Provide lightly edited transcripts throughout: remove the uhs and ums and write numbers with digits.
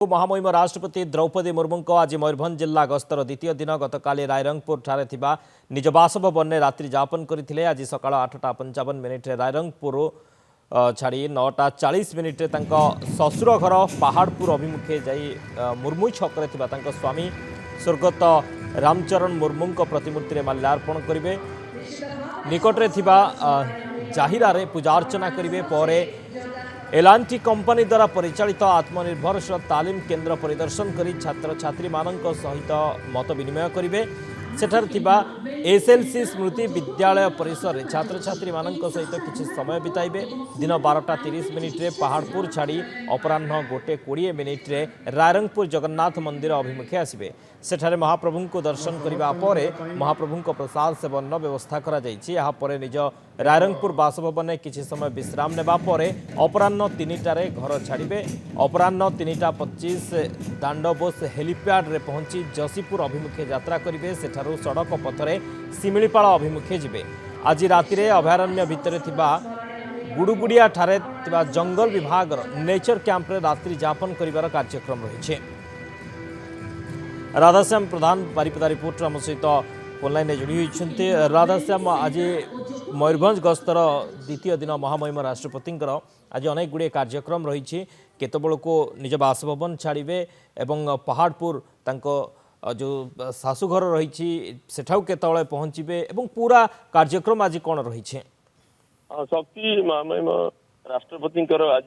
महामहिम राष्ट्रपति द्रौपदी मुर्मू आज मयूरभंज जिला गस्तर द्वितीय दिन गतकाली रायरंगपुर ठारे थिबा निज बासभवन में रात्रि जापन करते। आज सकाळ 8:55 रायरंगपुर छाड़ी 9:40 ससुर घर पहाड़पुर अभिमुखे जाई मुर्मू छक स्वामी स्वर्गत रामचरण मुर्मू प्रतिमूर्ति में माल्यार्पण करेंगे। निकटरे थिबा जाहिरारे पूजार्चना करेंगे। पर एलांटी कंपनी द्वारा परिचालित आत्मनिर्भरशील तालीम केन्द्र परिदर्शन कर छात्र छात्री मानक सहित मत विनिमय करेंगे। सेठार थिबा एसएलसी स्मृति विद्यालय परिसर में छात्र छात्री मानक सहित किछि समय बिताइबे। दिन 12:30 पहाड़पुर छाड़ी अपराह्न 1:20 रायरंगपुर जगन्नाथ मंदिर अभिमुखे आसबे। सेठारे महाप्रभु को दर्शन करने पर महाप्रभु को प्रसाद सेवन व्यवस्था करा जायछि। यहाँ पर निज रायरंगपुर बासभवन में किछि समय विश्राम नेबा पर अपराह्न 3टारे घर छाड़िबे। अपराह्न 3:25 दांडबोस हेलीपैड रे पहुंची जसीपुर अभिमुखे यात्रा करेंगे। सेठारु सड़क पथरे सिमिलीपाल अभिमुखे जिबे। आज रातिरे अभयारण्य भितर थिबा गुडुगुडिया ठारे थिबा जंगल विभाग नेचर कैंप रे रात्रि जापन करिवार कार्यक्रम रहिछे। राधाश्याम प्रधान बारिपदा रिपोर्टर आम सहित ऑनलाइन जोड़ी होती। राधाश्याम, आज मयूरभंज गस्तर द्वितीय दिन महामहिम राष्ट्रपति आज अनेक गुड़े कार्यक्रम रही। केतबेल को निज बासभवन छाड़े एवं पहाड़पुर जो शाशुघर रही सेठाऊ केतबेले पहुँचे एवं पूरा कार्यक्रम आज कौन रही? शक्ति महामहिम राष्ट्रपति आज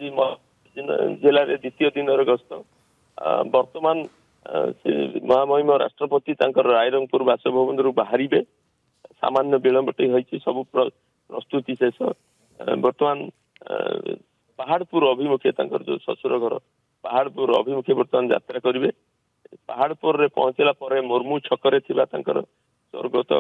जिले में द्वितीय दिन गस्त वर्तमान महामहिम राष्ट्रपति रायरंगपुर बासभवन रु बाहर सामान्य विलंबटे होती सब प्रस्तुति शेष। बर्तमान पहाड़पुर अभिमुखे जो ससुर घर पहाड़पुर अभिमुखे बर्तमान यात्रा करेंगे। पहाड़पुर रे पहुंचला पर मुर्मू छकरे थिबा स्वर्गत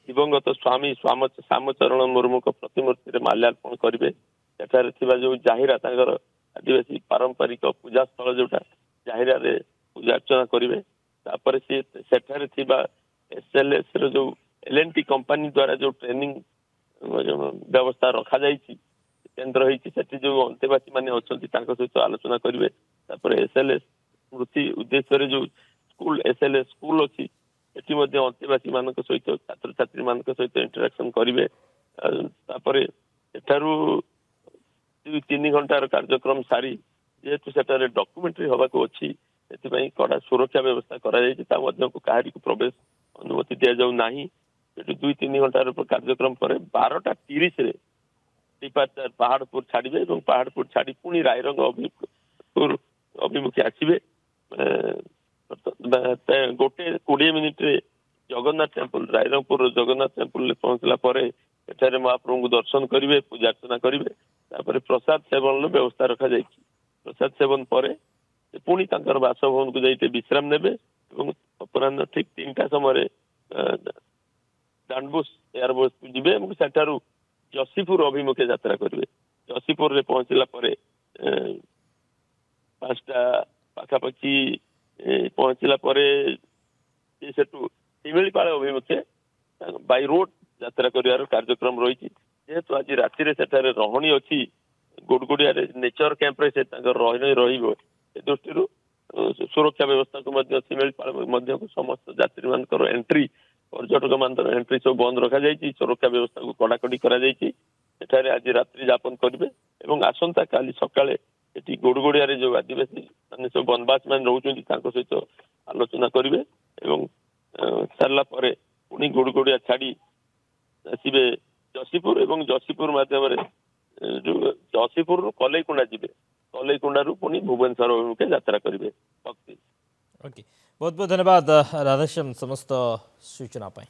दिवंगत स्वामी श्यामचरण मुर्मू को प्रतिमूर्ति में माल्यार्पण करेंगे। सेठारे थिबा जो जाहिरा आदिवासी पारंपरिक पूजा स्थल जोटा जाहिरा रे पूजा अर्चना करेंगे। तापर सेठारे थिबा एसएलएस रो जो एलएनटी कंपनी द्वारा जो ट्रेनिंग व्यवस्था रखा जाइछि केन्द्र होइछि सेठी जो अंतेवासी माने अछंती तांको सहित आलोचना करेंगे। तापर एसएलएस स्मृति उद्देश्य जो स्कूल एसएलएस स्कूल अच्छी एटी अंतेवासी मान सहित छात्र छात्री मान सहित इंटराक्शन करेंगे। तापर एठारू 2-3 घंटार कार्यक्रम सारी जेहेतु सेठारे डॉक्यूमेंट्री हवा को अच्छी से कड़ा सुरक्षा व्यवस्था करा को प्रवेश अनुमति दि जाऊ ना। 2-3 घंटार कार्यक्रम पर 12:30 डिपार्चर पहाड़पुर छाड़े और पहाड़पुर छाड़ी पुणी रायरंग अभिमुखे आसवे। 1:20 जगन्नाथ टेम्पल रायरंगपुर जगन्नाथ टेम्पल पहुंचला एठारे महाप्रभु को दर्शन करेंगे, पूजा अर्चना करेंगे। तापर प्रसाद सेवन व्यवस्था रखा जाए। प्रसाद सेवन पर पुणी बासभवन को जाइए विश्राम ने अपराह्न ठीक 3टा समय दांडबोस एयरबोस को जी सेठारू जसीपुर अभिमुखे यात्रा करेंगे। जसीपुर रे पहुंचला 5टा पाखापाखि पहुंचला सेठू शिमिलीपाल अभिमुखे बाय रोड यात्रा कर कार्यक्रम रही। जेहेतु आज राति सेठारे रहणी अच्छी गुडगुडिया नेचर कैंप रे दृष्टि सुरक्षा व्यवस्था को शिमिलीपाल समस्त यात्री मान एंट्री पर्यटक मान एंट्री सब बंद रखा जाइए। सुरक्षा व्यवस्था को कड़ाकड़ी कर आज रात्रि जापन करेंगे और आसंता काली सकाळे एटी गुडगुडिया जो आदिवासी मान सब वनवास मान रोचुंती सहित आलोचना करेंगे और सारा पुणी गुडगुडिया छाड़ी आसवे जसीपुर और जसीपुर मध्यम जो जसीपुर कलईकुंडा जी कलईकुंडा पुणी भुवनेश्वर अभिमुखे यात्रा करेंगे। ओके, बहुत बहुत धन्यवाद राधेश्याम समस्त सूचना पाई।